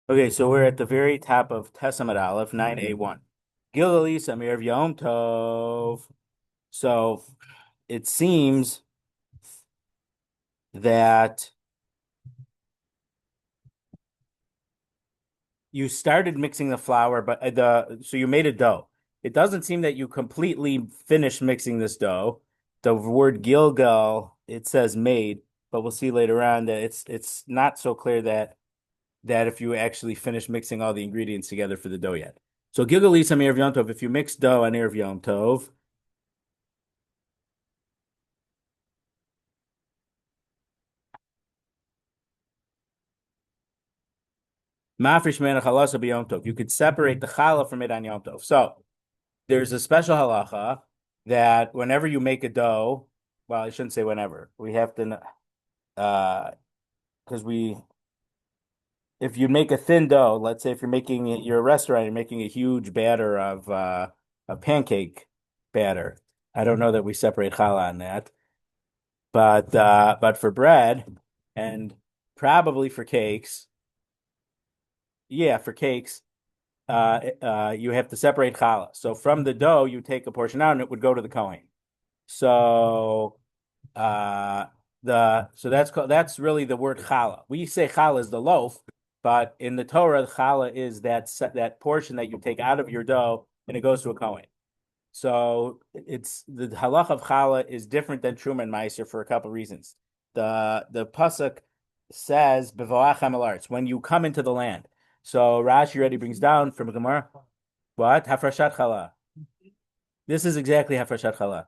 Okay, so we're at the very top of Tesamad Aleph, 9a1. Gilgalis Amir Yom Tov. So it seems that you started mixing the flour, but so you made a dough. It doesn't seem that you completely finished mixing this dough. The word Gilgal, it says made, but we'll see later on that it's not so clear that if you actually finish mixing all the ingredients together for the dough yet. So Gilgalis on Erev Yom Tov, if you mix dough on Erev Yom Tov, Mafresh Mena Chalasa B'Yom Tov, you could separate the challah from it on Yom Tov. So there's a special halacha that whenever you make a dough, well, I shouldn't say whenever. We have to, because if you make a thin dough, let's say if you're a restaurant, you're making a huge batter of a pancake batter. I don't know that we separate challah on that. But for bread and probably for cakes, yeah, for cakes, you have to separate challah. So from the dough, you take a portion out, and it would go to the kohen. So uh, that's really the word challah. We say challah is the loaf, but in the Torah, challah is that portion that you take out of your dough and it goes to a kohen. So it's the halach of challah is different than truma and meiser for a couple of reasons. The pasuk says bevoachem al aretz, when you come into the land. So Rashi already brings down from Gemara what hafrashat challah. This is exactly hafrashat challah.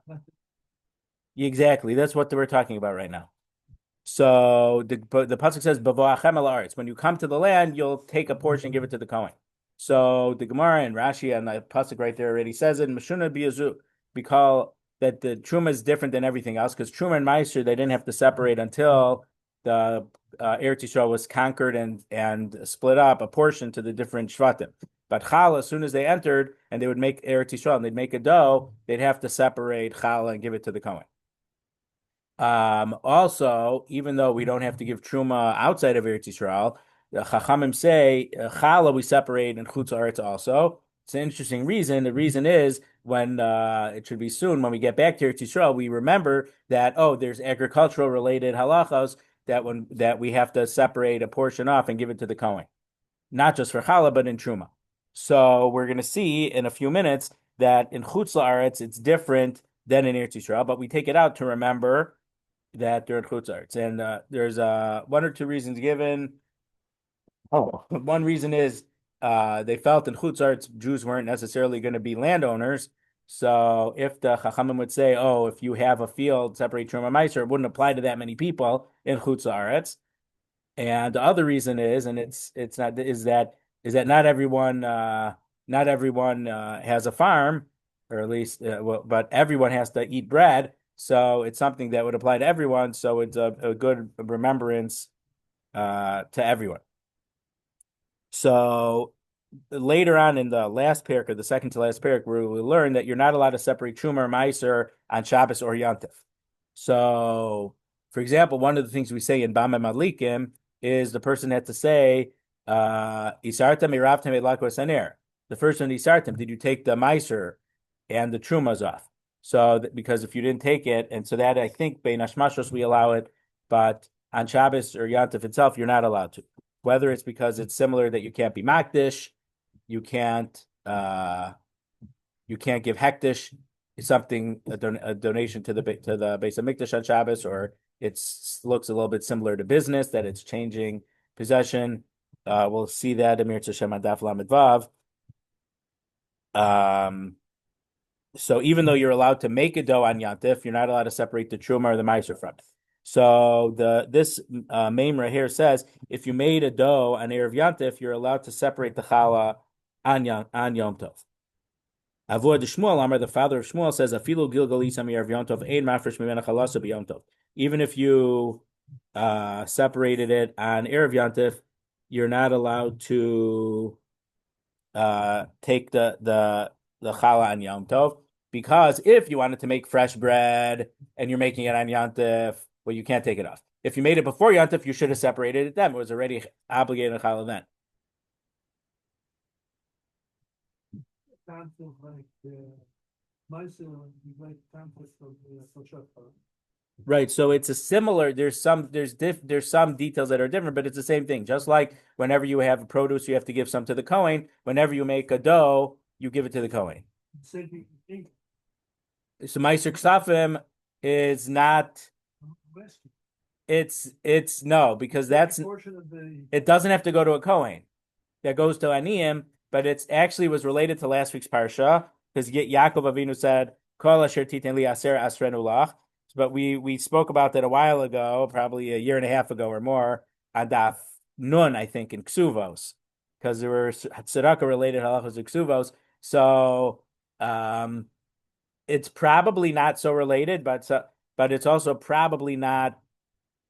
Exactly, that's what we're talking about right now. So the pasuk says bevoachem al aretz, when you come to the land, you'll take a portion and give it to the kohen. So the Gemara and Rashi and the pasuk right there already says it. Mashuna biyazu, because that the truma is different than everything else. Because truma and meiser they didn't have to separate until the Eretz Yisrael was conquered and split up a portion to the different shvatim. But challah, as soon as they entered and they would make Eretz Yisrael and they'd make a dough, they'd have to separate challah and give it to the kohen. Also, even though we don't have to give truma outside of Eretz Yisrael, the Chachamim say challah we separate in Chutz Aretz also. It's an interesting reason. The reason is when it should be soon when we get back to Eretz Yisrael, we remember that there's agricultural related halachos that we have to separate a portion off and give it to the kohen, not just for challah but in truma. So we're going to see in a few minutes that in Chutz Aretz it's different than in Eretz Yisrael, but we take it out to remember that they're in Chutz. And there's one or two reasons given. Oh, one reason is they felt in Chutz Jews weren't necessarily going to be landowners. So if the Chachamim would say, "Oh, if you have a field, separate Truma Meiser," it wouldn't apply to that many people in Chutz. And the other reason is, and it's not is that not everyone has a farm, or at least but everyone has to eat bread. So it's something that would apply to everyone. So it's a good remembrance to everyone. So later on in the last parak, or the second to last parak, we will learn that you're not allowed to separate Truma or Meiser on Shabbos or Yontif. So, for example, one of the things we say in Bama Madlikim is the person had to say, Isartam Iravtam Elakos Aner. The first one, Isartam, did you take the Meiser and the Trumas off? So, because if you didn't take it, and so that I think Bein Hashmashos we allow it, but on Shabbos or Yontif itself, you're not allowed to. Whether it's because it's similar that you can't be Makdish, you can't you can't give hektish something a donation to the Beitza Mikdash on Shabbos, or it looks a little bit similar to business that it's changing possession. We'll see that Amir Tashem Adaf Lamed Vav. So even though you're allowed to make a dough on Yantif, you're not allowed to separate the truma or the meiser from it. So this Memra here says if you made a dough on Erev Yantif, you're allowed to separate the challah on Yom Tov. Avoid the Shmuel Amar, the father of Shmuel, says Afilu Gilgalis Am Erev Yom Tov Ein Mafresh Mimena Chalasa B'Yom Tov. Even if you separated it on Erev Yantif, you're not allowed to take the challah on Yom Tov, because if you wanted to make fresh bread and you're making it on Yantif, well, you can't take it off. If you made it before Yantif, you should have separated it then. It was already obligated on challah then. Right, so it's a similar. There's some details that are different, but it's the same thing. Just like whenever you have a produce, you have to give some to the Kohen. Whenever you make a dough, you give it to the Kohen. So Meiser Ksafim is not. It's no, because that's it doesn't have to go to a Kohen. That goes to Aniyim, but it's actually was related to last week's parsha because Yaakov Avinu said, "Kol asher titen li aser asrenu lach." But we spoke about that a while ago, probably a year and a half ago or more, on Daf Nun, I think, in Ksuvos, because there were tzedakah related halachos in Ksuvos. So it's probably not so related, but it's also probably not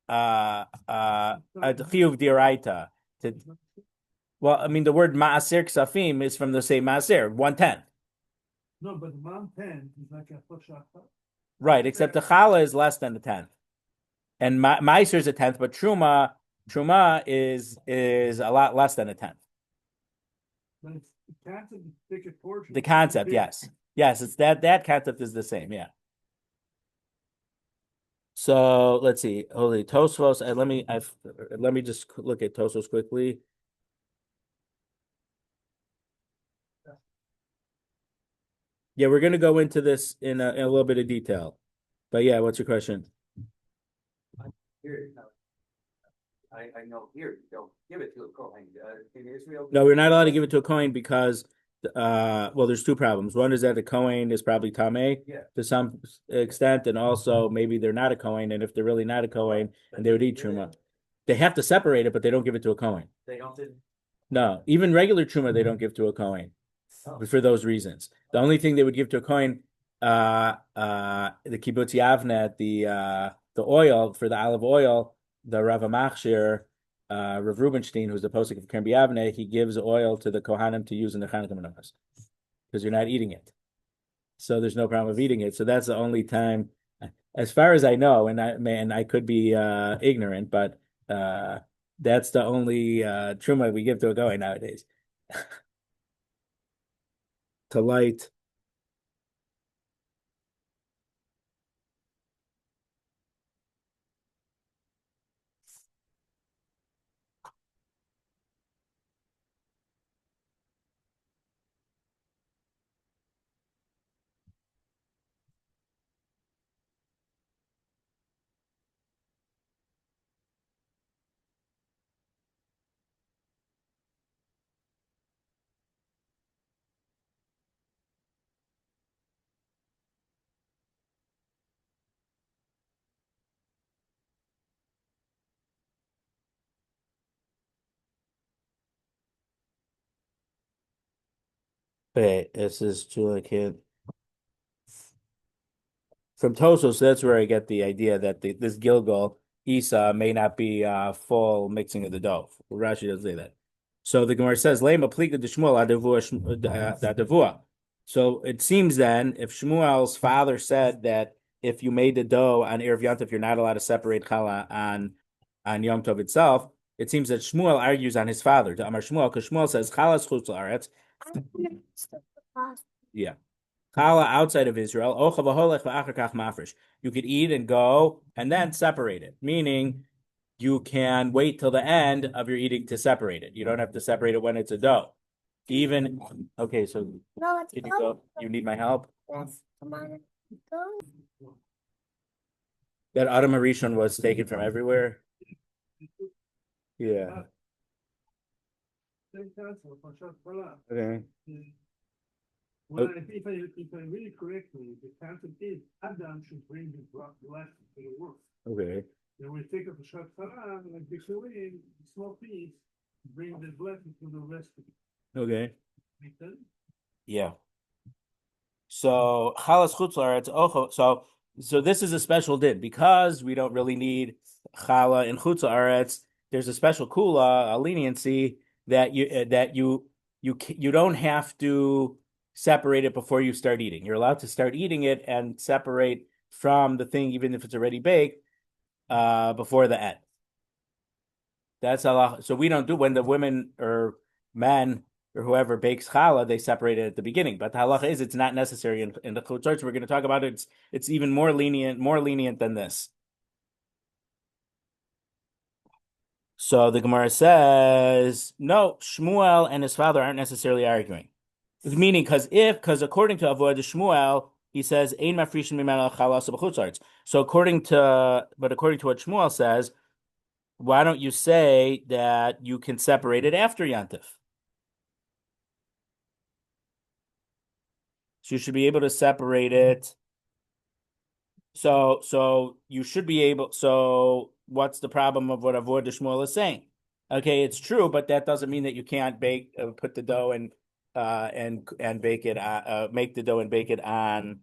a chiyuv diraita. Well, I mean, the word maaser ksafim is from the same maaser, 1/10. No, but 1/10 is like a Chosha. Right, except the challah is less than a 10th, and maaser is a 10th, but truma is a lot less than a 10th. But it's the concept is pick a portion. The concept, yes, it's that concept is the same, yeah. So let's see, holy Tosfos, and let me just look at Tosfos quickly. Yeah, we're going to go into this in a little bit of detail. But yeah, what's your question? Here, I know here, don't give it to a Kohen. In Israel, No, we're not allowed to give it to a Kohen because, well, there's two problems. One is that the Kohen is probably Tameh to some extent, and also maybe they're not a Kohen, and if they're really not a Kohen, and they would eat Truma. They have to separate it, but they don't give it to a Kohen. They don't. No, even regular Truma they don't give to a Kohen for those reasons. The only thing they would give to a Kohen, the kibbutz Yavnet, the oil for the olive oil, the Rav Machshir, Rav Rubenstein, who's the posek of Keren B'Yavneh, he gives oil to the Kohanim to use in the Chanukah menorahs because you're not eating it, so there's no problem of eating it. So that's the only time, as far as I know, and I could be ignorant, but that's the only truma we give to a Kohen nowadays. To light. Okay, this is Julia Kid. From Tosos, that's where I get the idea that this Gilgal Isa may not be full mixing of the dough. Rashi doesn't say that. So the Gemara says, "Lema plika de Shmuel adavua." So it seems then, if Shmuel's father said that if you made the dough on Erev Yom Tov, you're not allowed to separate challah on Yom Tov itself, it seems that Shmuel argues on his father, to Amar Shmuel, because Shmuel says challah is chutz la'aretz. Yeah. Challah outside of Israel, you could eat and go and then separate it, meaning you can wait till the end of your eating to separate it. You don't have to separate it when it's a dough. Even, okay, so can you go? You need my help? Yes, come on. That Adam Arishon was taken from everywhere? Yeah. Okay. Well, if I read it correctly, the concept is Adam should bring his blessing to the world. Okay. Then we take up a shot like Bikurim, small piece, bring the blessing to the rest of it. Okay. Make sense? Yeah. So chalas chutz la'aretz ocho. So this is a special din because we don't really need challah in chutz la'aretz. There's a special kula, a leniency that you don't have to separate it before you start eating. You're allowed to start eating it and separate from the thing, even if it's already baked, before the end. That's Allah. So we don't do when the women or men or whoever bakes challah, they separate it at the beginning. But the halacha is it's not necessary in the Chutz. We're going to talk about it. It's even more lenient than this. So the Gemara says, no, Shmuel and his father aren't necessarily arguing. Meaning, because according to Avodah Shmuel, he says, Ein mafrishin mimena chalas b'chutzarts. So according to what Shmuel says, why don't you say that you can separate it after Yantif? So you should be able to separate it. So you should be able. So what's the problem of what Avodah Shmuel is saying? Okay, it's true, but that doesn't mean that you can't put the dough and bake it, make the dough and bake it on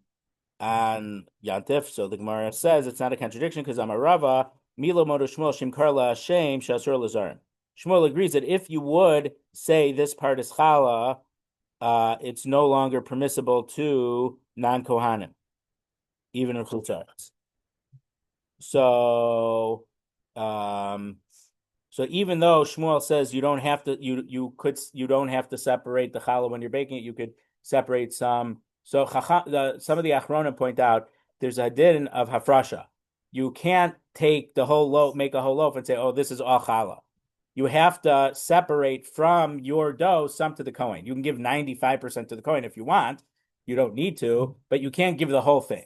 Yantif. So the Gemara says it's not a contradiction because I'm a Rava. Milo Modo Shmuel Shim Karla Hashem Shasur Lazarim. Shmuel agrees that if you would say this part is Challah, it's no longer permissible to non-Kohanim, even in Chutz. So even though Shmuel says you don't have to, you don't have to separate the challah when you're baking it, you could separate some. So some of the Achronim point out there's a din of hafrasha. You can't take the whole loaf, make a whole loaf, and say, "Oh, this is all challah." You have to separate from your dough some to the Kohen. You can give 95% to the Kohen if you want. You don't need to, but you can't give the whole thing.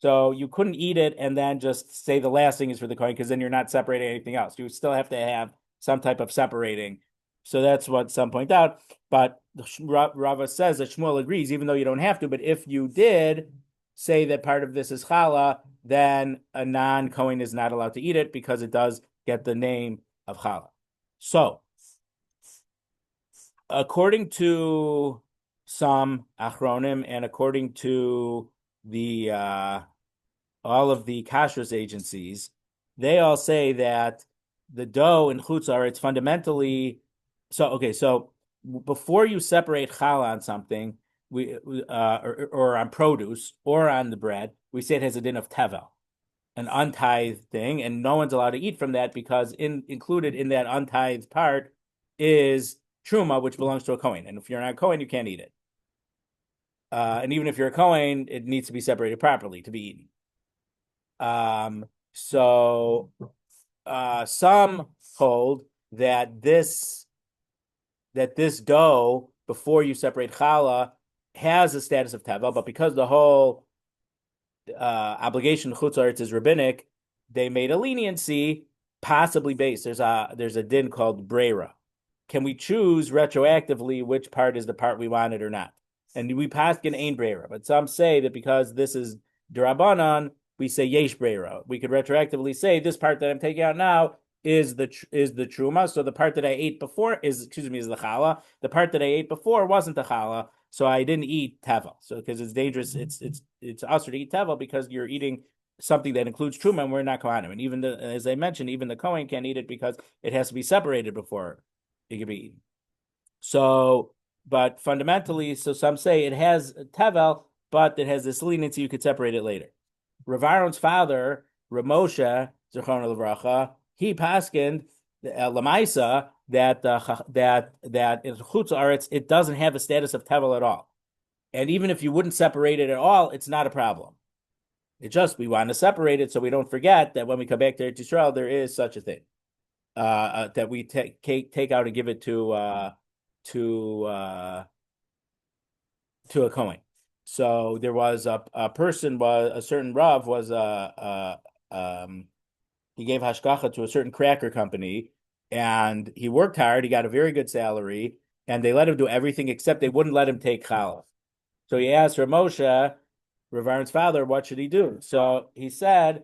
So you couldn't eat it and then just say the last thing is for the Kohen, because then you're not separating anything else. You still have to have some type of separating. So that's what some point out. But Rava says that Shmuel agrees, even though you don't have to. But if you did say that part of this is challah, then a non-Kohen is not allowed to eat it because it does get the name of challah. So, according to some Achronim and according to the all of the kashrus agencies, they all say that the dough in Chutz it's fundamentally so before you separate challah on something, or on produce or on the bread, we say it has a din of tevel, an untithed thing, and no one's allowed to eat from that because included in that untithed part is truma, which belongs to a Kohen. And if you're not a Kohen, you can't eat it. And even if you're a Kohen, it needs to be separated properly to be eaten. So some hold that this dough, before you separate challah, has a status of tevel, but because the whole obligation Chutz Aretz is rabbinic, they made a leniency, possibly based. There's a din called breira. Can we choose retroactively which part is the part we wanted or not? And we paskin ain breira, but some say that because this is derabanan, we say yesh breira. We could retroactively say this part that I'm taking out now is the truma. So the part that I ate before is the challah. The part that I ate before wasn't the challah, so I didn't eat tevel. So because it's dangerous, it's usher to eat tevel because you're eating something that includes truma, and we're not kohanim. And even as I mentioned, even the kohen can't eat it because it has to be separated before it can be eaten. So, but fundamentally, so some say it has tevel, but it has this leniency, you could separate it later. Rav Aaron's father, Rav Moshe, Zechron Levracha, he paskined Lamaisa that in Chutz Aretz it doesn't have a status of tevel at all, and even if you wouldn't separate it at all, it's not a problem. It just we want to separate it so we don't forget that when we come back to Eretz Yisrael there is such a thing that we take out and give it to a Kohen. So there was a certain Rav was he gave hashgacha to a certain cracker company, and he worked hard. He got a very good salary, and they let him do everything except they wouldn't let him take challah. So he asked Rav Moshe, Rav Aaron's father, what should he do? So he said,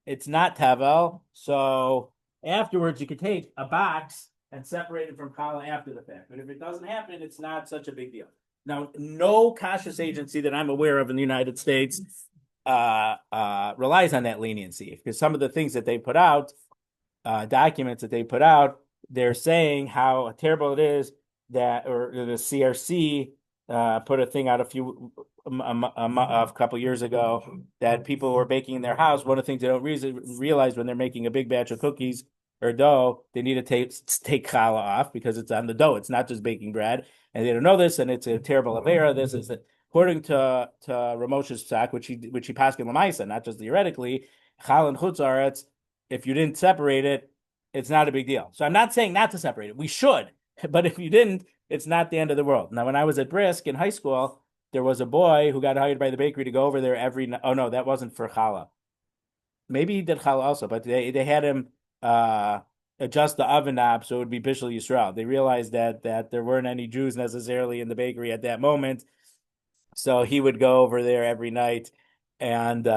it's not tevel. So afterwards, you could take a box and separate it from challah after the fact. But if it doesn't happen, it's not such a big deal. Now, no kashrus agency that I'm aware of in the United States relies on that leniency, because some of the things that they put out, documents that they put out, they're saying how terrible it is that, or the CRC put a thing out a couple years ago that people who are baking in their house, one of the things they don't realize when they're making a big batch of cookies or dough, they need to take challah off because it's on the dough. It's not just baking bread, and they don't know this, and it's a terrible avera. This is according to Ramos's psak, which he paskin l'maisa, not just theoretically. Challah and chutz, if you didn't separate it, it's not a big deal. So I'm not saying not to separate it. We should, but if you didn't, it's not the end of the world. Now, when I was at Brisk in high school, there was a boy who got hired by the bakery to go over there every. Oh no, that wasn't for challah. Maybe he did challah also, but they had him adjust the oven knob so it would be Bishul Yisrael. They realized that there weren't any Jews necessarily in the bakery at that moment, so he would go over there every night and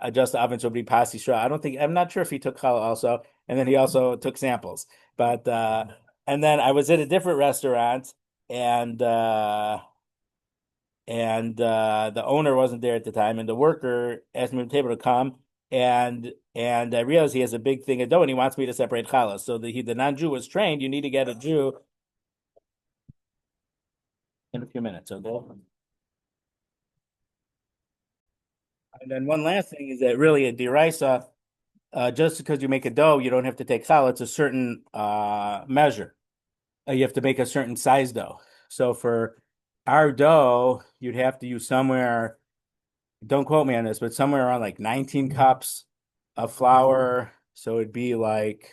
adjust the oven so it would be Pas Yisrael. I'm not sure if he took challah also, and then he also took samples. But and then I was at a different restaurant, and the owner wasn't there at the time, and the worker asked me to the table to come, and I realized he has a big thing of dough, and he wants me to separate challah. So the non-Jew was trained. You need to get a Jew in a few minutes. Okay. And then one last thing is that really a deraisa, just because you make a dough, you don't have to take challah. It's a certain measure. You have to make a certain size dough. So for our dough, you'd have to use somewhere, don't quote me on this, but somewhere around like 19 cups of flour. So it'd be like,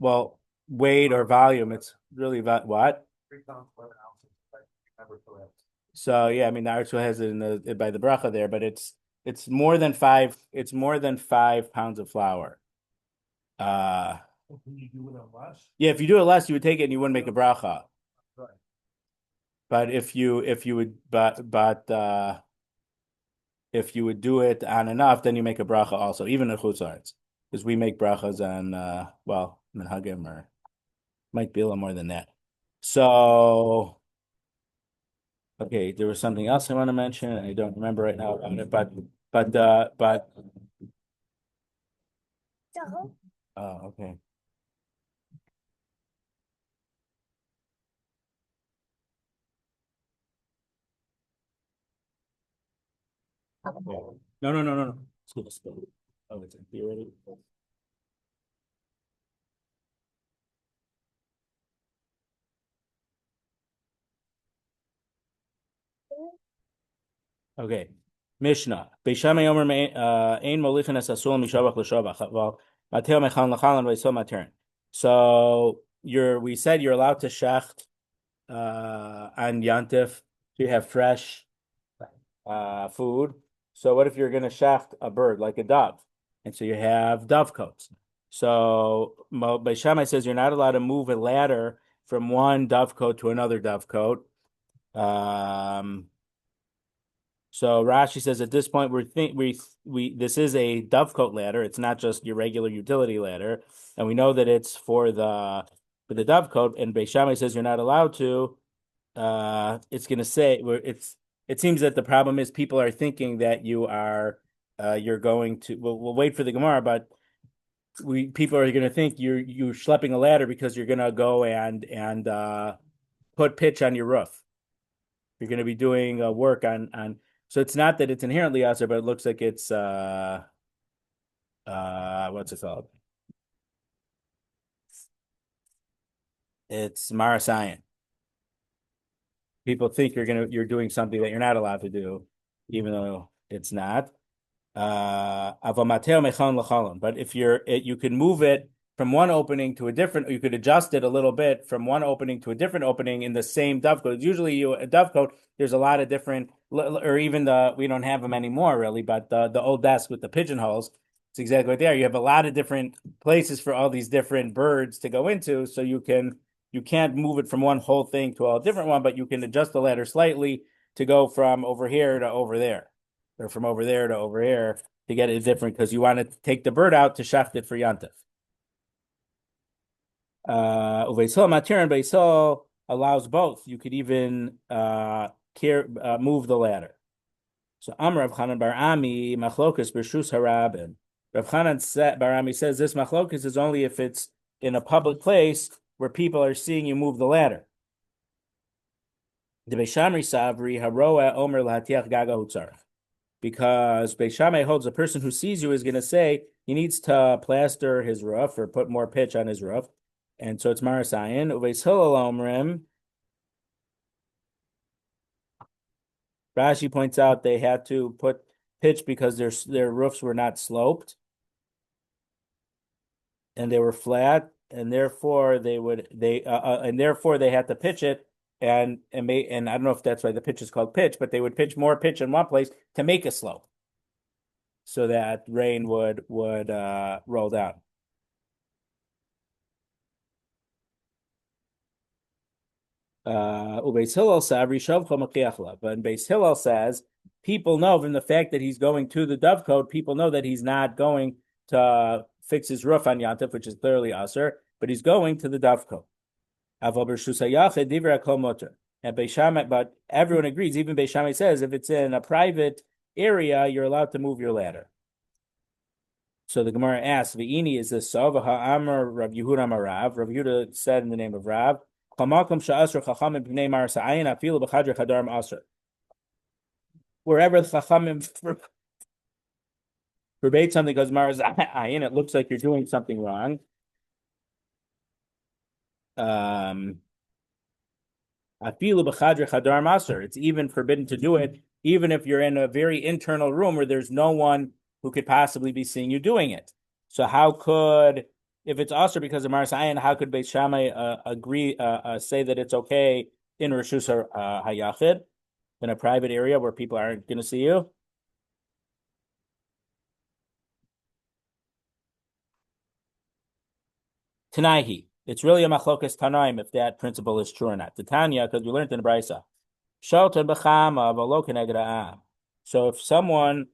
well, weight or volume. It's really about what? 3 pounds, 11 ounces, if I remember correct. So yeah, I mean the Archel has it in the by the bracha there, but it's more than 5 pounds of flour. Can you do it on less? Yeah, if you do it less, you would take it and you wouldn't make a bracha. Right. But if you would if you would do it on enough, then you make a bracha also, even in chutz, because we make brachas on well, minhagim, or might be a little more than that. So okay, there was something else I want to mention. I don't remember right now about it, but oh, okay. No, no, no, no, no. Let's go. Oh, it's empty already. Okay. Mishnah. Beishamay Omer Ein Molichin Es Asul Mishavach L'Shavach. Well, Mateo Mechan L'Chalan V'Yisol Matern. So we said you're allowed to shecht on Yantif. So you have fresh food. So what if you're going to shecht a bird like a dove? And so you have dovecoates. So Beishamay says you're not allowed to move a ladder from one dovecoat to another dovecoat. So Rashi says at this point we this is a dovecoat ladder. It's not just your regular utility ladder, and we know that it's for the dovecoat. And Beis Shammai says you're not allowed to. It's going to say it seems that the problem is people are thinking that you're going to. We'll wait for the Gemara, but people are going to think you're schlepping a ladder because you're going to go and put pitch on your roof. You're going to be doing work on. So it's not that it's inherently asur, but it looks like it's what's it called? It's Maris Ayin. People think you're doing something that you're not allowed to do, even though it's not. But if you can move it from one opening to a different, you could adjust it a little bit from one opening to a different opening in the same dovecoat. Usually, a dovecoat, there's a lot of different, or even we don't have them anymore really, but the old desk with the pigeonholes, it's exactly right there. You have a lot of different places for all these different birds to go into, so you can't move it from one whole thing to a different one, but you can adjust the ladder slightly to go from over here to over there, or from over there to over here to get it different because you want to take the bird out to shaft it for yantif. Uveisol matir and Beisol allows both. You could even move the ladder. So Amr Rav Chanan Bar Ami machlokas b'shus harabim. Rav Chanan Bar Ami says this machlokas is only if it's in a public place where people are seeing you move the ladder. The Beishamri Savri Haroa Omer Lahatiach Gaga Hutzarach. Because Beis Shammai holds a person who sees you is going to say he needs to plaster his roof or put more pitch on his roof. And so it's Maris Ayin. Uveis Hillel Omrim. Rashi points out they had to put pitch because their roofs were not sloped and they were flat, and therefore they had to pitch it and I don't know if that's why the pitch is called pitch, but they would pitch more pitch in one place to make a slope so that rain would roll down. Beis Hillel but Beis Hillel says people know from the fact that he's going to the dovecoat, people know that he's not going to fix his roof on Yantif, which is clearly Aser, but he's going to the dovecoat. And Beis Shammai, but everyone agrees, even Beis Shammai says if it's in a private area, you're allowed to move your ladder. So the Gemara asks, V'ini, is this so? V'ha'amar Rav Yehuda Amarav. Rav Yehuda said in the name of Rav, wherever the Chachamim forbade something because Maris Ayin, it looks like you're doing something wrong. It's even forbidden to do it, even if you're in a very internal room where there's no one who could possibly be seeing you doing it. So how could, if it's also because of Maris Ayin, how could Beis Shammai say that it's okay in Rishus HaYachid, in a private area where people aren't going to see you? Tanaihi. It's really a machlokas tanaim if that principle is true or not. The Tanya, because we learned in the Beitza. So if someone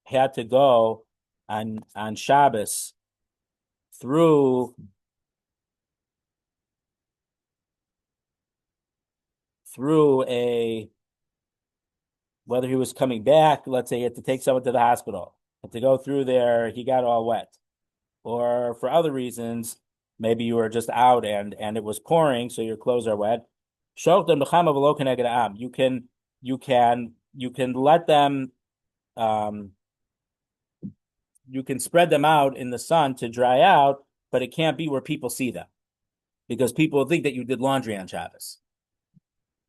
had to go on Shabbos through whether he was coming back, let's say he had to take someone to the hospital, had to go through there, he got all wet. Or for other reasons, maybe you were just out and it was pouring, so your clothes are wet. You can let them you can spread them out in the sun to dry out, but it can't be where people see them. Because people think that you did laundry on Shabbos.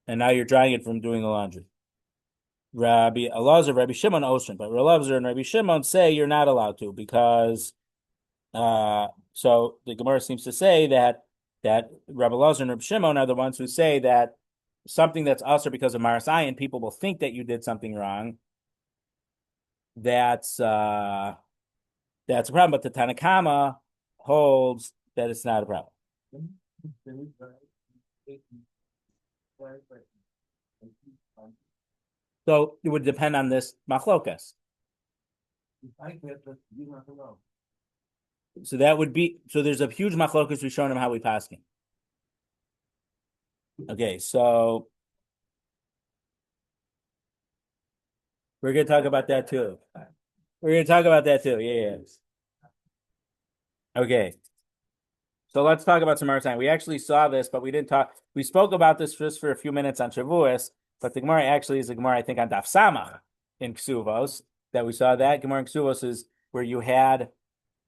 And now you're drying it from doing the laundry. Rabbi Elazar, Rabbi Shimon Oshin, but Rabbi Elazar and Rabbi Shimon say you're not allowed to because so the Gemara seems to say that Rabbi Elazar and Rabbi Shimon are the ones who say that something that's also because of Maris Ayin, people will think that you did something wrong. That's a problem, but the Tanakama holds that it's not a problem. So it would depend on this machlokas. So that would be, so there's a huge machlokas we've shown him how we paskin. Okay, so we're going to talk about that too. Yeah. Okay. So let's talk about some Maris Ayin. We actually saw this, but we didn't talk. We spoke about this just for a few minutes on Shavuos, but the Gemara actually is a Gemara, I think, on Daf Samach in Ksuvos that we saw that. Gemara in Ksuvos is where you had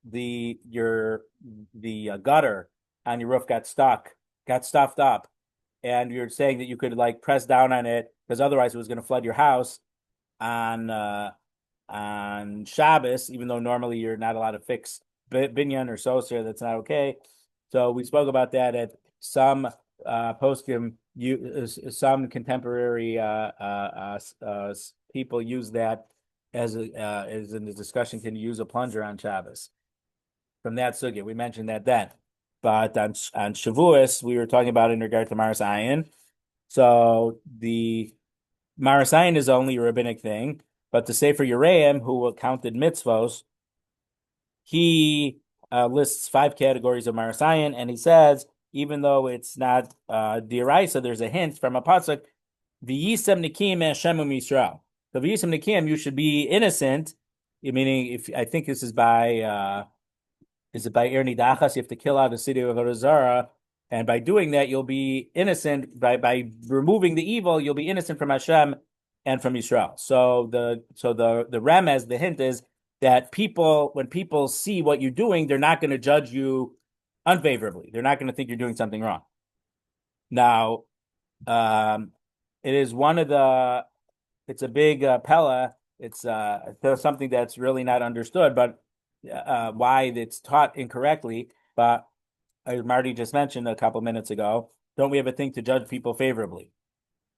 the gutter on your roof got stuffed up, and you're saying that you could like press down on it because otherwise it was going to flood your house on Shabbos, even though normally you're not allowed to fix binyan or soser, that's not okay. So we spoke about that at some poskim. Some contemporary people use that as in the discussion. Can you use a plunger on Shabbos? From that sugya, we mentioned that then. But on Shavuos, we were talking about in regard to Maris Ayin. So the Maris Ayin is only a rabbinic thing, but the Sefer Yereim, who counted mitzvos, he lists 5 categories of Maris Ayin, and he says, even though it's not d'oraisa, there's a hint from a pasuk, v'yisem nikim Hashem Yisrael. So v'yisem nikim, you should be innocent. Meaning, if I think this is by is it by Erni Dachas? You have to kill out the city of Arizara, and by doing that, you'll be innocent. By removing the evil, you'll be innocent from Hashem and from Yisrael. So the remez, the hint is that when people see what you're doing, they're not going to judge you unfavorably. They're not going to think you're doing something wrong. Now, it is one of the. It's a big pella. It's something that's really not understood, but why it's taught incorrectly. But as Marty just mentioned a couple minutes ago, don't we have a thing to judge people favorably?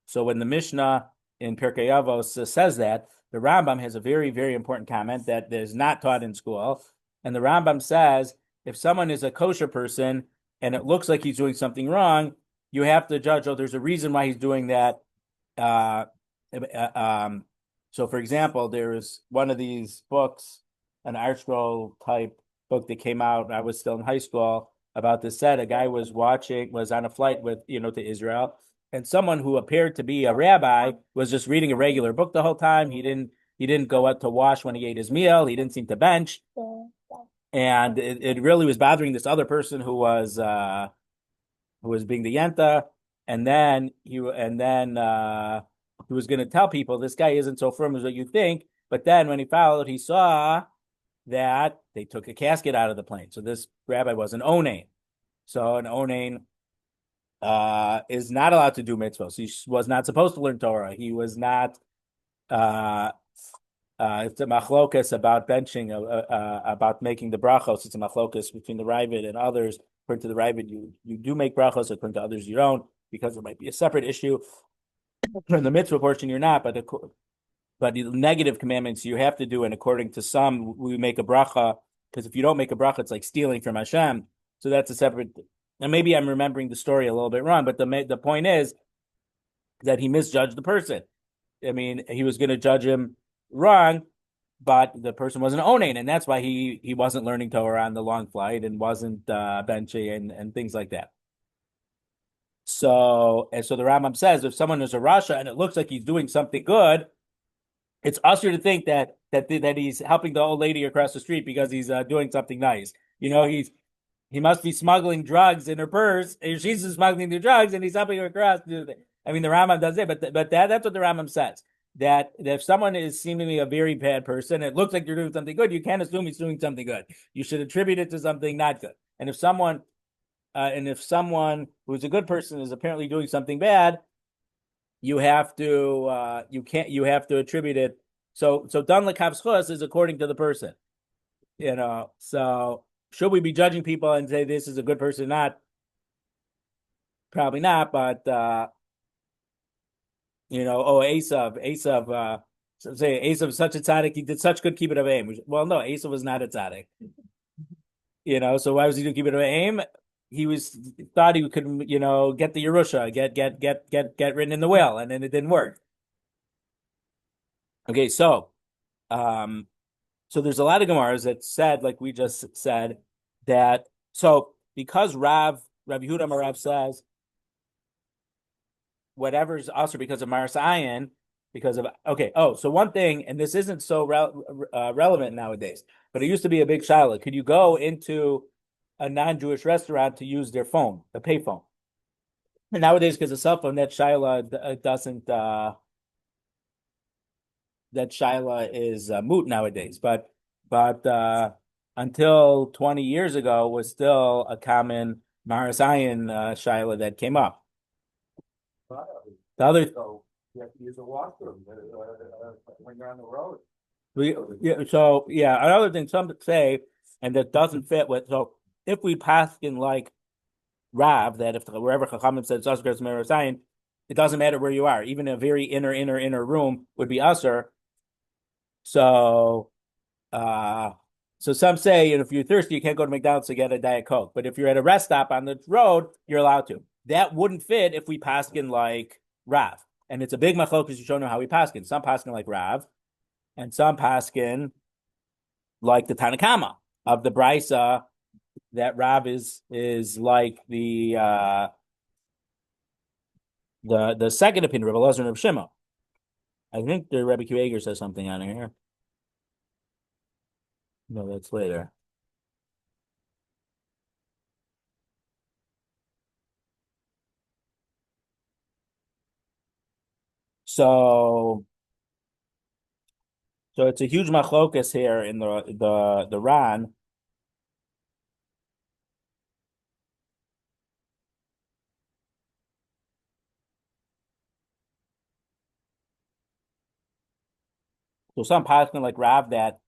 So when the Mishnah in Pirkei Avos says that, the Rambam has a very, very important comment that is not taught in school. And the Rambam says, if someone is a kosher person and it looks like he's doing something wrong, you have to judge, oh, there's a reason why he's doing that. Uh, um, so, for example, there's one of these books, an art scroll type book that came out when I was still in high school about this set. A guy was on a flight to Israel, and someone who appeared to be a rabbi was just reading a regular book the whole time. He didn't go out to wash when he ate his meal. He didn't seem to bench, and it really was bothering this other person who was being the yenta, and then he was going to tell people this guy isn't so firm as what you think. But then when he followed, he saw that they took a casket out of the plane. So this rabbi was an onain. So an onain is not allowed to do mitzvahs. He was not supposed to learn Torah. He was not. It's a machlokas about benching, about making the brachos. It's a machlokas between the Rabbi and others. According to the Rabbi, you do make brachos. According to others, you don't, because it might be a separate issue. In the mitzvah portion, you're not, but the negative commandments you have to do, and according to some, we make a bracha, because if you don't make a bracha, it's like stealing from Hashem. So that's a separate. And maybe I'm remembering the story a little bit wrong, but the point is that he misjudged the person. I mean, he was going to judge him wrong, but the person was an onain, and that's why he wasn't learning Torah on the long flight and wasn't benching and things like that. So the Rambam says if someone is a Rasha and it looks like he's doing something good, it's usher to think that he's helping the old lady across the street because he's doing something nice. He must be smuggling drugs in her purse. She's smuggling the drugs, and he's helping her across. I mean, the Rambam does it, but that's what the Rambam says. That if someone is seemingly a very bad person, it looks like you're doing something good. You can't assume he's doing something good. You should attribute it to something not good. And if someone who's a good person is apparently doing something bad, you have to attribute it. So dan lekavschus is according to the person. So should we be judging people and say this is a good person? Not, probably not, but Esav, say Esav is such a tzaddik, he did such good kibbut of aim. Well, no, Esav was not a tzaddik. So why was he doing kibbut of aim? Thought he could, get the Yerusha, get written in the will, and then it didn't work. Okay, so there's a lot of Gemaras that said, like we just said, that because Rabbi Yehuda Marav says whatever's also because of Maris Ayin, so one thing, and this isn't so relevant nowadays, but it used to be a big Challah. Could you go into a non-Jewish restaurant to use their phone, the pay phone? And nowadays, because of cell phone, that Shaila doesn't. That Shaila is moot nowadays, but until 20 years ago was still a common Maris Ayin Shaila that came up. The other, So you have to use a washroom when you're on the road. another thing some say, and that doesn't fit with. So if we pass in like Rav, that if wherever Chachamim said Zasgras Maris Ayin, it doesn't matter where you are, even a very inner room would be usher. So some say, if you're thirsty, you can't go to McDonald's to get a Diet Coke. But if you're at a rest stop on the road, you're allowed to. That wouldn't fit if we paskin like Rav. And it's a big machlokas to show you how we paskin. Some paskin like Rav, and some paskin like the Tanakama of the Brisa, that Rav is like the second opinion, Rabbi Lazar and Rabbi Shimon. I think the Rabbi Kueger says something on here. No, that's later. So So it's a huge machlokas here in the Ran. So some paskin like Rav that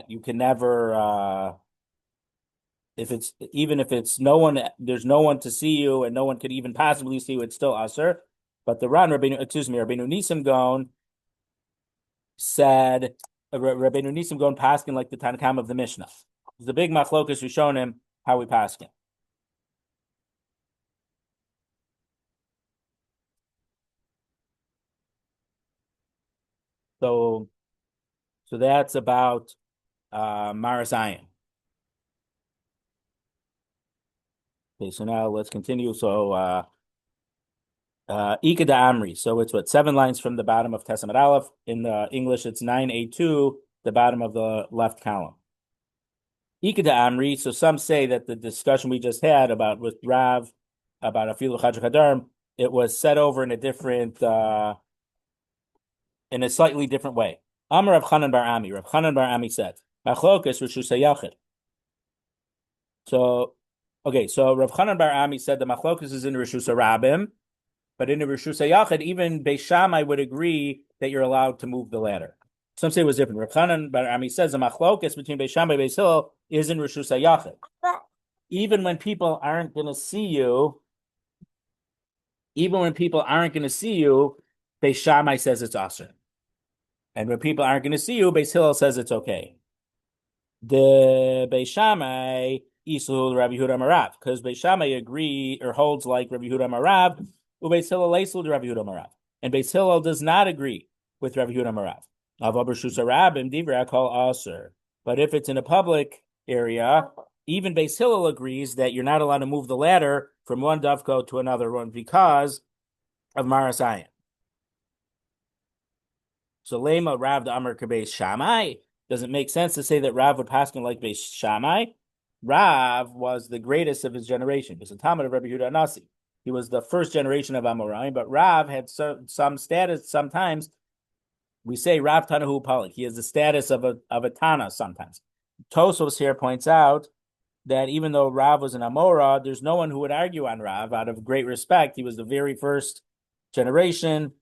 you can never if it's even if it's no one there's no one to see you and no one could even possibly see you, it's still usher. But the Ran Rabbeinu Nisim Gon said Rabbeinu Nisim Gon paskin like the Tanakam of the Mishnah. It's the big machlokas we shown him how we paskin. So that's about Maris Ayin. Okay, so now let's continue. So Ika da Amri. So it's what 7 lines from the bottom of Tesamet Aleph. In the English, it's 9A2, the bottom of the left column. Ika da Amri. So some say that the discussion we just had about with Rav about Afilu Chadra Kadarm, it was set over in a different in a slightly different way. Amar Rav Chanan Bar Ami. Rav Chanan Bar Ami said, Machlokas Rishus Hayachid. So, okay, so Rav Chanan Bar Ami said the Machlokas is in Rishus Rabim, but in the Rishus Hayachid, even Beis Shammai would agree that you're allowed to move the ladder. Some say it was different. Rav Chanan Bar Ami says the Machlokas between Beis Shammai and Beis Hillel is in Rishus Hayachid. Even when people aren't going to see you, Beis Shammai says it's asur. And when people aren't going to see you, Beis Hillel says it's okay. The Beis Shammai Isul Rabbi Yehuda Marav, because Beis Shammai agree or holds like Rabbi Yehuda Marav, Beis Hillel Leisul Rabbi Yehuda Marav, and Beis Hillel does not agree with Rabbi Yehuda Marav. Avabar Shusa Rabim Divra call Asur, but if it's in a public area, even Beis Hillel agrees that you're not allowed to move the ladder from one dovecoat to another one because of Maris Ayin. So Lema Rav the Amar Beis Shammai. Does it make sense to say that Rav would paskin like Beis Shammai? Rav was the greatest of his generation. He was a Talmud of Rabbi Yehuda Anasi. He was the first generation of Amoraim, but Rav had some status. Sometimes we say Rav Tanahu Palik. He has the status of a Tana sometimes. Tosos here points out that even though Rav was an Amora, there's no one who would argue on Rav out of great respect. He was the very first generation.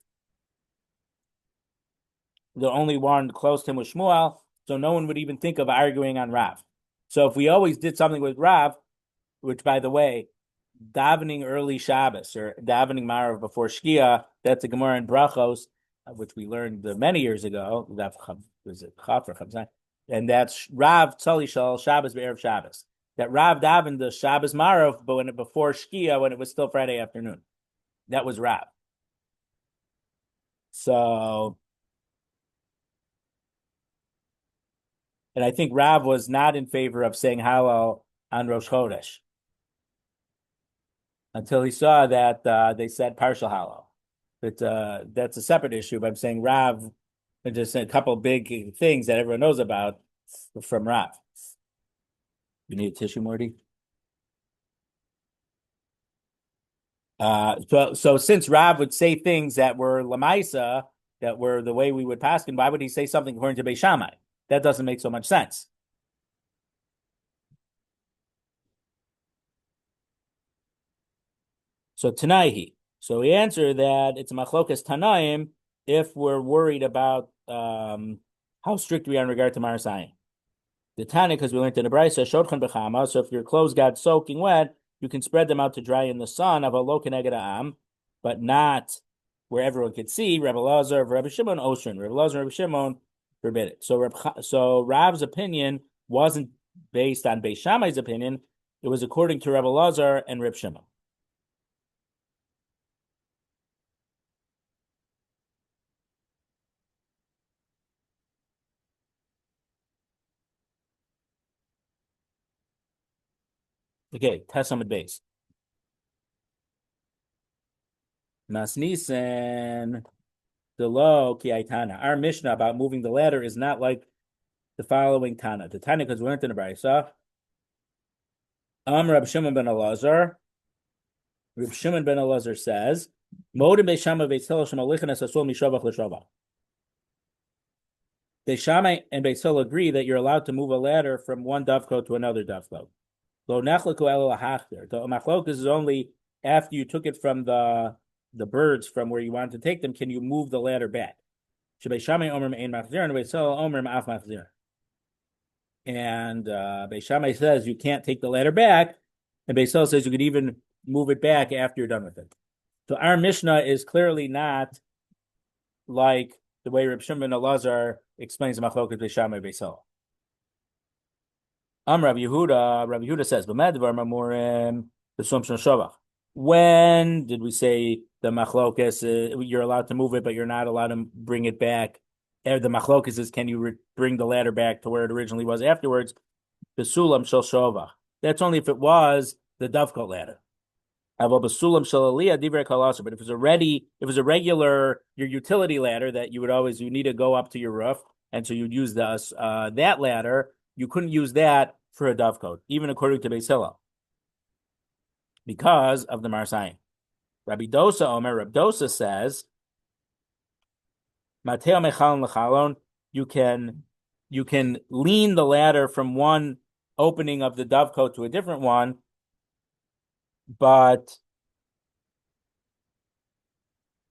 The only one close to him was Shmuel, so no one would even think of arguing on Rav. So if we always did something with Rav, which by the way, davening early Shabbos or davening Marav before Shkia, that's a Gemara in Brachos, which we learned many years ago. Was it Chafra? And that's Rav Tzali Shal Shabbos Be'erev Shabbos. That Rav davened the Shabbos Marav, but before Shkia, when it was still Friday afternoon, that was Rav. So. And I think Rav was not in favor of saying Hallel on Rosh Chodesh until he saw that they said partial Hallel. But that's a separate issue. But I'm saying Rav, just a couple of big things that everyone knows about from Rav. You need a tissue, Morty? So since Rav would say things that were Lamaisa, that were the way we would pass him, why would he say something according to Beis Shammai? That doesn't make so much sense. So Tanaihi. So we answer that it's a machlokas Tanaim if we're worried about how strict we are in regard to Maris Ayin. The Tana, because we learned in the Beitza, Shodchan Bechama, so if your clothes got soaking wet, you can spread them out to dry in the sun of a lo keneged am, but not where everyone could see. Rabbi Lazar, Rabbi Shimon, Osrin. Rabbi Lazar, Rabbi Shimon forbid it. So Rav's opinion wasn't based on Beis Shammai's opinion; it was according to Rabbi Lazar and Rabbi Shimon. Okay, Tesamid base. Masnisen the lo ki aitana. Our Mishnah about moving the ladder is not like the following Tana. The Tana, because we learned in the Beitza. Rabbi Shimon ben Elazar. Rabbi Shimon ben Elazar says, "Modim beishama veitzil shemalichan esasul mishavach l'shavach." Beis Shammai and Beis Hillel agree that you're allowed to move a ladder from one dovecoat to another dovecoat. Lo nechlaku elo lahachtir. The machlokus is only after you took it from the birds from where you wanted to take them. Can you move the ladder back? Beis Shammai omer ein machzir and Beis Hillel omer ma'af machzir. And Beis Shammai says you can't take the ladder back, and Beis Hillel says you could even move it back after you're done with it. So our Mishnah is clearly not like the way Reb Shimon ben Elazar explains the machlokas Beis Shammai Beis Hillel. Rabbi Yehuda says, when did we say the machlokas, you're allowed to move it, but you're not allowed to bring it back? The machlokas is, can you bring the ladder back to where it originally was afterwards? The sulam shel shovach. That's only if it was the dovecoat ladder. But if it was a regular, your utility ladder that you need to go up to your roof, and so you'd use that ladder, you couldn't use that for a dovecoat, even according to Beis Hillel, because of the Maris Ayin. Rabbi Dosa says, Mateo mechalon lechalon, you can lean the ladder from one opening of the dovecoat to a different one, but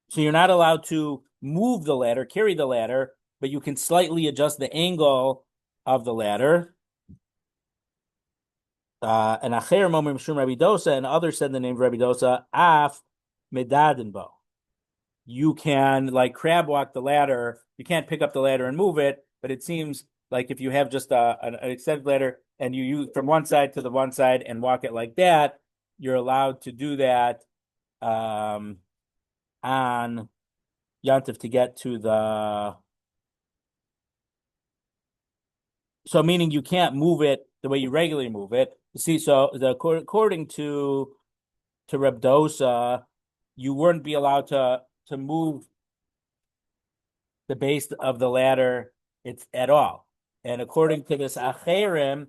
so you're not allowed to move the ladder, carry the ladder, but you can slightly adjust the angle of the ladder. And Acher Momim Shum Rabbi Dosa, and others said the name of Rabbi Dosa, Af Medadinbo. You can like crab walk the ladder. You can't pick up the ladder and move it, but it seems like if you have just an extended ladder and you use from one side to the one side and walk it like that, you're allowed to do that on Yantif to get to the. So meaning you can't move it the way you regularly move it. You see, so according to Reb Dosa, you wouldn't be allowed to move the base of the ladder at all. And according to this Acherim,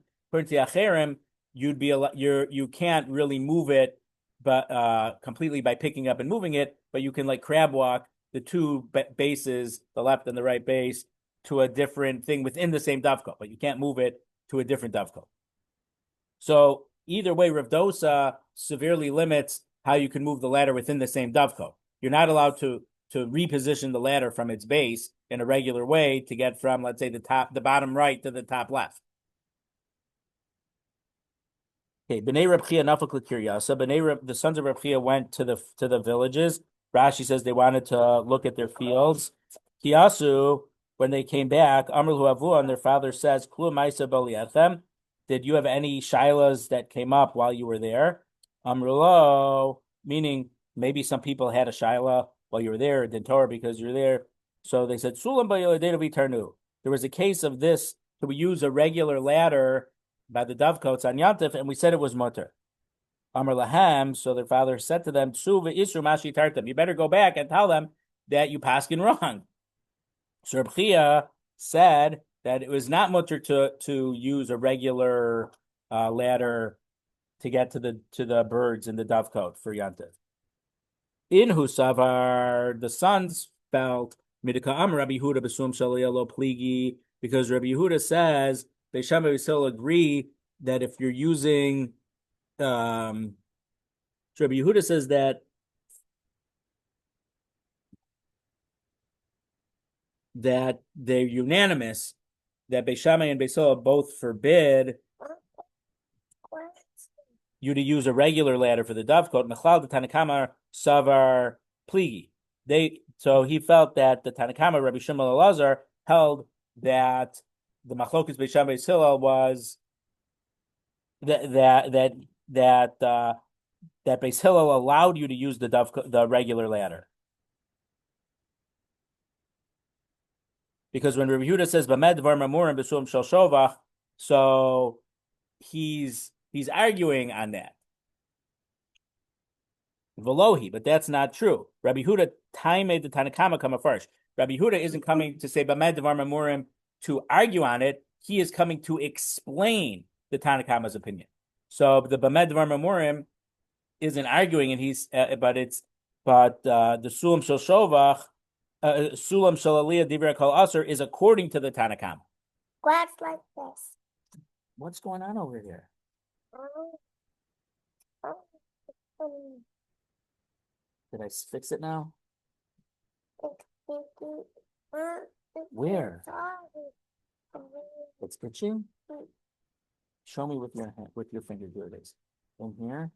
you can't really move it, but completely by picking up and moving it, but you can like crab walk the two bases, the left and the right base, to a different thing within the same dovecoat, but you can't move it to a different dovecoat. So either way, Rav Dosa severely limits how you can move the ladder within the same dovecoat. You're not allowed to reposition the ladder from its base in a regular way to get from, let's say, the bottom right to the top left. Okay, Bnei Reb Chia nafak l'kiryasa. The sons of Reb Chia went to the villages. Rashi says they wanted to look at their fields. Kiyasu, when they came back, Amr hu avu, and their father says, Klu ma'isa b'li'echem. Did you have any shilas that came up while you were there? Amrulo, meaning maybe some people had a shaila while you were there, Dintor, because you're there. So they said, Sulam b'yoladedavi tarnu. There was a case of this, so we use a regular ladder by the dovecoats on Yantif, and we said it was mutter. Amr lahem, so their father said to them, Suva isru mashi tartam. You better go back and tell them that you paskin wrong. So Reb Chia said that it was not mutter to use a regular ladder to get to the birds in the dovecoat for Yantiv. In Husavar, the sons felt Midika Am Rabbi Yehuda Besum Shaliyalo Pligi, because Rabbi Yehuda says Beis Shammai still agree that if you're using so Rabbi Yehuda says that they're unanimous that Beis Shammai and Beis Hillel both forbid you to use a regular ladder for the dovecoat. Mechlal the Tanakama Savar Pligi. So he felt that the Tanakama Rabbi Shimon Elazar held that the Machlokas Beis Shammai Beis Hillel was that Beis Hillel allowed you to use the regular ladder. Because when Rabbi Yehuda says "Bamed dvar mamurim b'suam shel shovach," so he's arguing on that. Velohi, but that's not true. Rabbi Yehuda made the Tanakama come first. Rabbi Yehuda isn't coming to say "Bamed dvar mamurim" to argue on it. He is coming to explain the Tanakama's opinion. So the Bamed dvar mamurim isn't arguing, and the suam shel shovach Sulam Shalaliyah Divra Kol Aser is according to the Tanakama. Glass like this. What's going on over here? Did I fix it now? Where? It's itching? Show me with your hand, with your finger. Here it is. In here?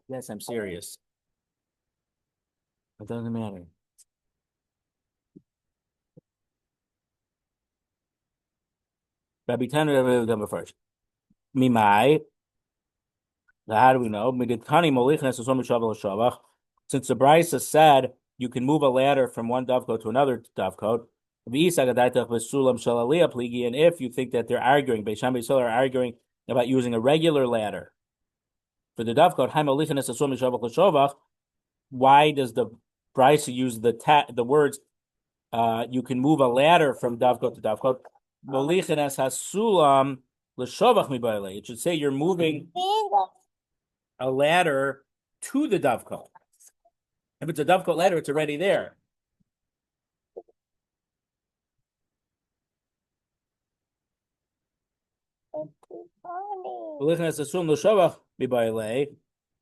Yes, I'm serious. It doesn't matter. Rabbi Tanu done first. Mimai. How do we know? Since the Brisa said you can move a ladder from one dovecoat to another dovecoat, and if you think that they're arguing, Beis Shammai are arguing about using a regular ladder for the dovecoat, why does the Brisa use the words you can move a ladder from dovecoat to dovecoat? It should say you're moving a ladder to the dovecoat. If it's a dovecoat ladder, it's already there.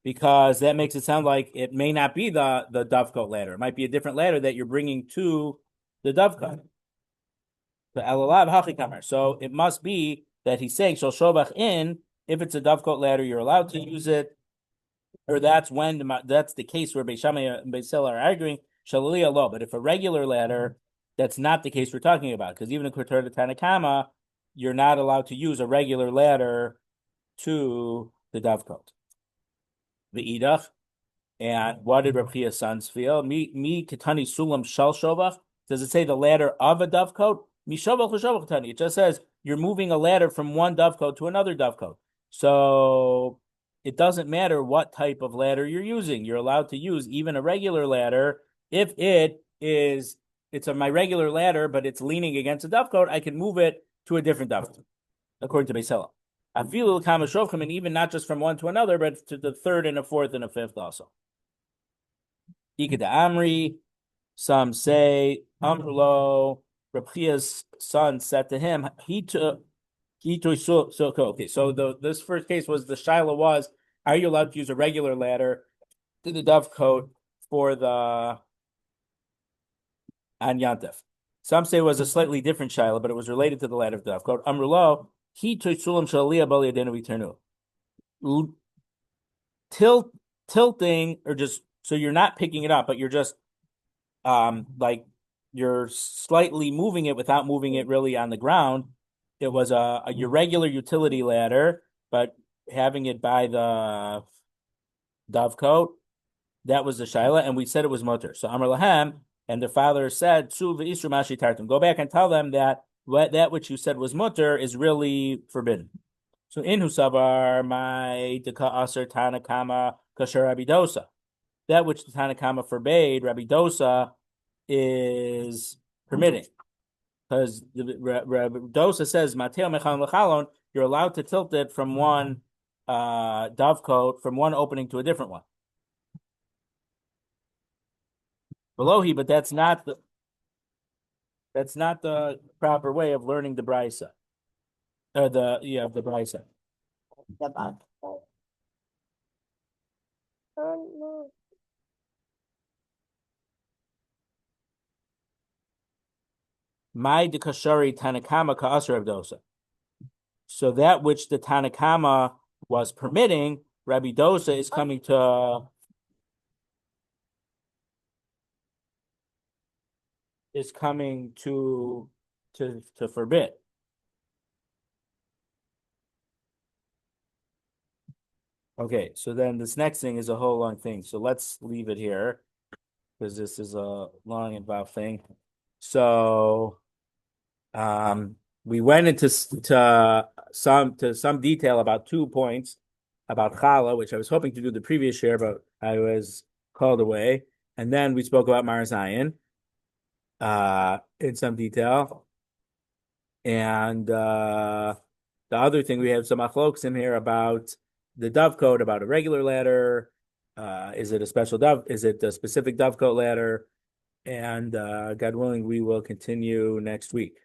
Because that makes it sound like it may not be the dovecoat ladder. It might be a different ladder that you're bringing to the dovecoat. So it must be that he's saying in. If it's a dovecoat ladder, you're allowed to use it, or that's the case where Beis Shammai and Beis Hillel are arguing Shalaliyah law. But if a regular ladder, that's not the case we're talking about, because even in Keter de Tanakama, you're not allowed to use a regular ladder to the dovecoat. The idach. And what did Rabbi Chia's sons feel? Mi kitani sulam shal shovach. Does it say the ladder of a dovecoat? Mi shovach l'shovach tani. It just says you're moving a ladder from one dovecoat to another dovecoat. So it doesn't matter what type of ladder you're using. You're allowed to use even a regular ladder if it's my regular ladder, but it's leaning against a dovecoat. I can move it to a different dovecoat, according to Beis Hillel. Afilu kama shovchim, and even not just from one to another, but to the third and a fourth and a fifth also. Ikeda Amri, some say Amrulo. Rabbi Chia's son said to him, okay. So this first case was the Shiloh was, are you allowed to use a regular ladder to the dovecoat for the An Yantif? Some say it was a slightly different Shiloh, but it was related to the ladder of the dovecoat. Amrulo, tilting, or just so you're not picking it up, but you're just like you're slightly moving it without moving it really on the ground. It was your regular utility ladder, but having it by the dovecoat, that was the shaila, and we said it was mutter. So Amar Lahem, and the father said, go back and tell them that that which you said was mutter is really forbidden. So in Husavar, my deka aser Tanakama kasher Rabbi Dosa. That which the Tanakama forbade, Rabbi Dosa is permitting. Because Rabbi Dosa says, Mateo mechalon lechalon, you're allowed to tilt it from one dovecoat, from one opening to a different one. Belohi, but that's not the proper way of learning the Brisa. The Brisa. My dekashari Tanakama ka'asar Dosa. So that which the Tanakama was permitting, Rabbi Dosa is coming to forbid. Okay, so then this next thing is a whole long thing. So let's leave it here because this is a long involved thing. So we went into some detail about 2 points about Challah, which I was hoping to do the previous year, but I was called away. And then we spoke about Maris Ayin in some detail. And The other thing, we have some machlokes in here about the dovecoat, about a regular ladder. Is it a special dove? Is it a specific dovecoat ladder? And God willing, we will continue next week.